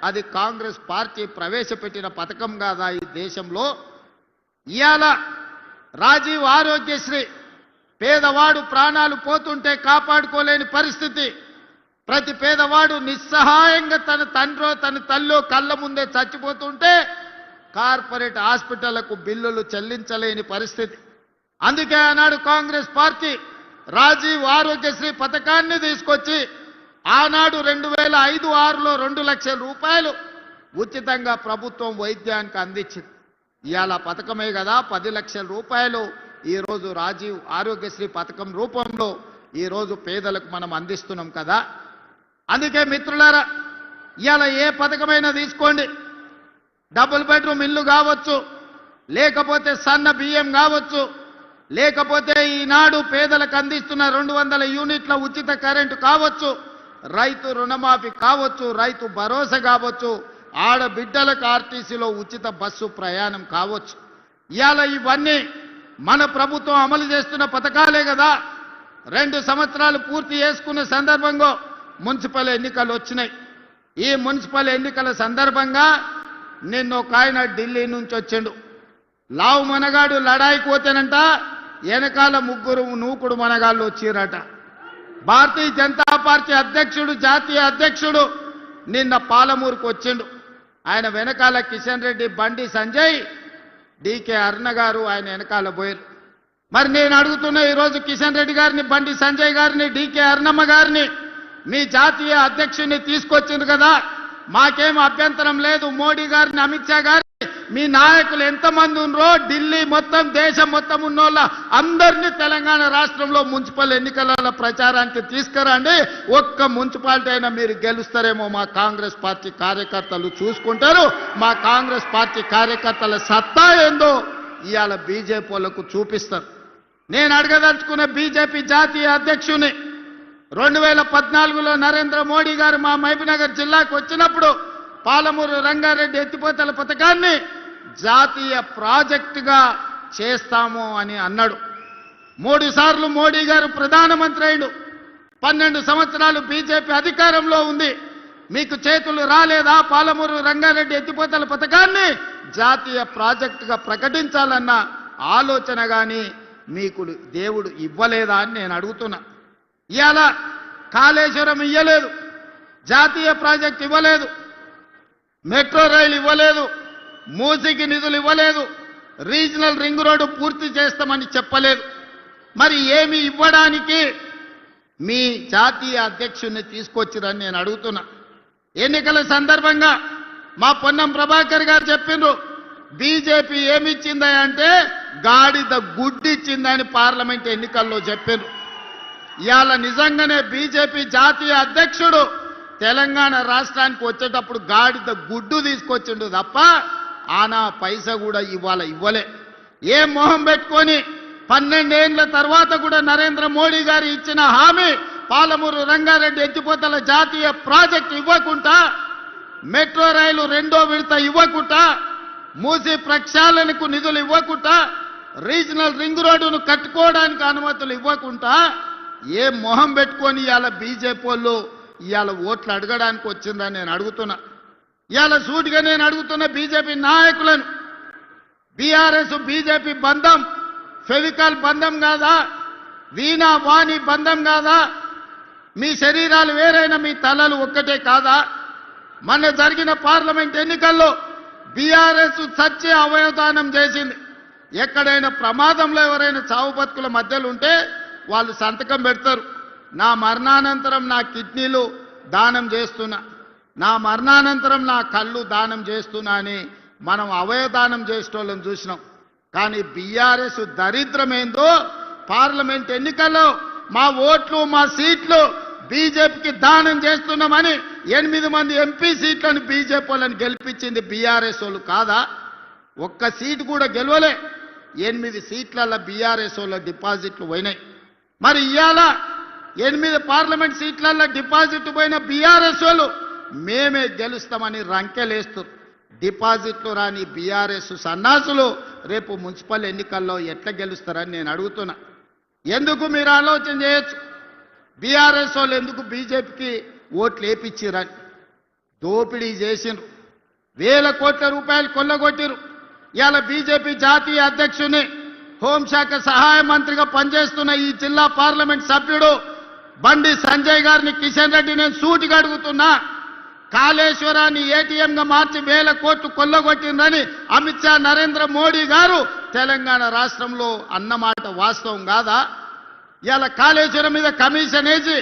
అది కాంగ్రెస్ పార్టీ ప్రవేశపెట్టిన పథకం కాదా ఈ దేశంలో? ఇయాల రాజీవ్ ఆరోగ్యశ్రీ పేదవాడు ప్రాణాలు పోతుంటే కాపాడుకోలేని పరిస్థితి. ప్రతి పేదవాడు నిస్సహాయంగా తన తండ్రో తన తల్లో కళ్ళ ముందే చచ్చిపోతుంటే కార్పొరేట్ హాస్పిటళ్లకు బిల్లులు చెల్లించలేని పరిస్థితి. అందుకే ఆనాడు కాంగ్రెస్ పార్టీ రాజీవ్ ఆరోగ్యశ్రీ పథకాన్ని తీసుకొచ్చి ఆనాడు 2005-06లో 2 లక్షల రూపాయలు ఉచితంగా ప్రభుత్వం వైద్యానికి అందించింది. ఇవాళ పథకమే కదా 10 లక్షల రూపాయలు ఈరోజు రాజీవ్ ఆరోగ్యశ్రీ పథకం రూపంలో ఈరోజు పేదలకు మనం అందిస్తున్నాం కదా. అందుకే మిత్రులారా, ఇవాళ ఏ పథకమైనా తీసుకోండి, డబుల్ బెడ్రూమ్ ఇల్లు కావచ్చు, లేకపోతే సన్న బియ్యం కావచ్చు, లేకపోతే ఈనాడు పేదలకు అందిస్తున్న 200 యూనిట్ల ఉచిత కరెంటు కావచ్చు, రైతు రుణమాఫీ కావచ్చు, రైతు భరోసా కావచ్చు, ఆడబిడ్డలకు ఆర్టీసీలో ఉచిత బస్సు ప్రయాణం కావచ్చు. ఇవాళ ఇవన్నీ మన ప్రభుత్వం అమలు చేస్తున్న పథకాలే కదా. 2 సంవత్సరాలు పూర్తి చేసుకున్న సందర్భంగా మున్సిపల్ ఎన్నికలు వచ్చినాయి. ఈ మున్సిపల్ ఎన్నికల సందర్భంగా నిన్న ఒక ఆయన ఢిల్లీ నుంచి వచ్చిండు. లావు మనగాడు లడాయికి పోతేనంట వెనకాల 3 నూకుడు మనగాళ్ళు వచ్చిరట. భారతీయ జనతా పార్టీ అధ్యక్షుడు, జాతీయ అధ్యక్షుడు నిన్న పాలమూరుకు వచ్చిండు. ఆయన వెనకాల కిషన్ రెడ్డి, బండి సంజయ్, డీకే అరుణ గారు ఆయన వెనకాల పోయారు. మరి నేను అడుగుతున్నా, ఈరోజు కిషన్ రెడ్డి గారిని, బండి సంజయ్ గారిని, డీకే అరుణమ్మ గారిని మీ జాతీయ అధ్యక్షుడిని తీసుకొచ్చింది కదా, మాకేం అభ్యంతరం లేదు. మోడీ గారిని, అమిత్ షా గారిని, మీ నాయకులు ఎంతమంది ఉన్నారో ఢిల్లీ మొత్తం, దేశం మొత్తం ఉన్నోళ్ళ అందరినీ తెలంగాణ రాష్ట్రంలో మున్సిపల్ ఎన్నికల ప్రచారానికి తీసుకురండి. ఒక్క మున్సిపాలిటీ అయినా మీరు గెలుస్తారేమో మా కాంగ్రెస్ పార్టీ కార్యకర్తలు చూసుకుంటారు. మా కాంగ్రెస్ పార్టీ కార్యకర్తల సత్తా ఏందో ఇవాళ బీజేపీ వాళ్ళకు చూపిస్తారు. నేను అడగదలుచుకున్న బీజేపీ జాతీయ అధ్యక్షుని 2014లో నరేంద్ర మోడీ గారు మా మహబూబ్నగర్ జిల్లాకు వచ్చినప్పుడు పాలమూరు రంగారెడ్డి ఎత్తిపోతల పథకాన్ని జాతీయ ప్రాజెక్టుగా చేస్తాము అని అన్నాడు. 3 సార్లు మోడీ గారు ప్రధానమంత్రి అయ్యాడు. 12 సంవత్సరాలు బీజేపీ అధికారంలో ఉంది. మీకు చేతులు రాలేదా? పాలమూరు రంగారెడ్డి ఎత్తిపోతల పథకాన్ని జాతీయ ప్రాజెక్టుగా ప్రకటించాలన్న ఆలోచన కానీ మీకు దేవుడు ఇవ్వలేదా అని నేను అడుగుతున్నా. ఇవాళ కాళేశ్వరం ఇవ్వలేదు, జాతీయ ప్రాజెక్ట్ ఇవ్వలేదు, మెట్రో రైలు ఇవ్వలేదు, మూసీకి నిధులు ఇవ్వలేదు, రీజనల్ రింగ్ రోడ్డు పూర్తి చేస్తామని చెప్పలేదు. మరి ఏమి ఇవ్వడానికి మీ జాతీయ అధ్యక్షుడిని తీసుకొచ్చిరని నేను అడుగుతున్నా. ఎన్నికల సందర్భంగా మా పొన్నం ప్రభాకర్ గారు చెప్పిండ్రు, బీజేపీ ఏమిచ్చిందా అంటే గాడిద గుడ్డిచ్చిందని పార్లమెంట్ ఎన్నికల్లో చెప్పిండ్రు. ఇవాళ నిజంగానే బీజేపీ జాతీయ అధ్యక్షుడు తెలంగాణ రాష్ట్రానికి వచ్చేటప్పుడు గాడిద గుడ్డు తీసుకొచ్చిండు తప్ప ఆనా పైసా కూడా ఇవాళ ఇవ్వలే. ఏ మొహం పెట్టుకొని 12 ఏళ్ల తర్వాత కూడా నరేంద్ర మోడీ గారు ఇచ్చిన హామీ పాలమూరు రంగారెడ్డి ఎత్తిపోతల జాతీయ ప్రాజెక్టు ఇవ్వకుండా, మెట్రో రైలు 2వ విడత ఇవ్వకుండా, మూసీ ప్రక్షాళనకు నిధులు ఇవ్వకుండా, రీజనల్ రింగ్ రోడ్డును కట్టుకోవడానికి అనుమతులు ఇవ్వకుండా ఏ మొహం పెట్టుకొని ఇవాళ బీజేపీ వాళ్ళు ఇవాళ ఓట్లు అడగడానికి వచ్చిందని నేను అడుగుతున్నా. ఇవాళ సూటిగా నేను అడుగుతున్న బీజేపీ నాయకులను, బీఆర్ఎస్ బీజేపీ బంధం ఫెవికాల్ బంధం కాదా? వీణా వాణి బంధం కాదా? మీ శరీరాలు వేరైన మీ తలలు ఒక్కటే కాదా? మొన్న జరిగిన పార్లమెంట్ ఎన్నికల్లో బీఆర్ఎస్ చచ్చే అవయవదానం చేసింది. ఎక్కడైనా ప్రమాదంలో ఎవరైనా చావు బతుకుల మధ్యలో ఉంటే వాళ్ళు సంతకం పెడతారు, నా మరణానంతరం నా కిడ్నీలు దానం చేస్తున్నా, నా మరణానంతరం నా కళ్ళు దానం చేస్తున్నా అని మనం అవయవదానం చేసేటోళ్ళని చూసినాం. కానీ బీఆర్ఎస్ దరిద్రమేందో పార్లమెంట్ ఎన్నికల్లో మా ఓట్లు మా సీట్లు బీజేపీకి దానం చేస్తున్నామని 8 మంది ఎంపీ సీట్లను బీజేపీ వాళ్ళని గెలిపించింది బీఆర్ఎస్ వాళ్ళు కాదా? ఒక్క సీటు కూడా గెలవలే. 8 సీట్లలో బీఆర్ఎస్ వాళ్ళ డిపాజిట్లు పోయినాయి. మరి ఇవాళ 8 పార్లమెంట్ సీట్లలో డిపాజిట్ పోయిన బీఆర్ఎస్ వాళ్ళు మేమే గెలుస్తామని రంకెలేస్తారు. డిపాజిట్లు రాని బీఆర్ఎస్ సన్నాసులు రేపు మున్సిపల్ ఎన్నికల్లో ఎట్లా గెలుస్తారని నేను అడుగుతున్నా. ఎందుకు మీరు ఆలోచన చేయొచ్చు, బీఆర్ఎస్ వాళ్ళు ఎందుకు బీజేపీకి ఓట్లు వేయించారని. దోపిడీ చేసిండ్రు, వేల కోట్ల రూపాయలు కొల్లగొట్టిరు. ఇవాళ బీజేపీ జాతీయ అధ్యక్షుని, హోంశాఖ సహాయ మంత్రిగా పనిచేస్తున్న ఈ జిల్లా పార్లమెంట్ సభ్యుడు బండి సంజయ్ గారిని కిషన్ రెడ్డి నేను సూటిగా అడుగుతున్నా. కాళేశ్వరాన్ని ఏటీఎంగా మార్చి వేల కోట్లు కొల్లగొట్టిందని అమిత్ షా, నరేంద్ర మోడీ గారు తెలంగాణ రాష్ట్రంలో అన్నమాట వాస్తవం కాదా? ఇలా కాళేశ్వరం మీద కమిషన్ వేసి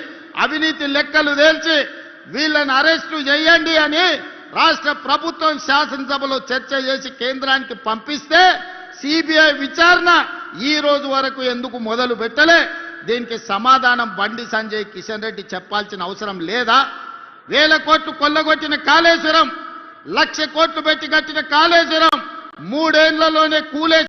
అవినీతి లెక్కలు తేల్చి వీళ్ళని అరెస్టు చేయండి అని రాష్ట్ర ప్రభుత్వం శాసనసభలో చర్చ చేసి కేంద్రానికి పంపిస్తే సిబిఐ విచారణ ఈ రోజు వరకు ఎందుకు మొదలు పెట్టలే? దీనికి సమాధానం బండి సంజయ్, కిషన్ రెడ్డి చెప్పాల్సిన అవసరం లేదా? వేల కోట్లు కొల్లగొట్టిన కాళేశ్వరం, 1,00,000 కోట్లు పెట్టి కట్టిన కాళేశ్వరం 3 ఏళ్లలోనే కూలే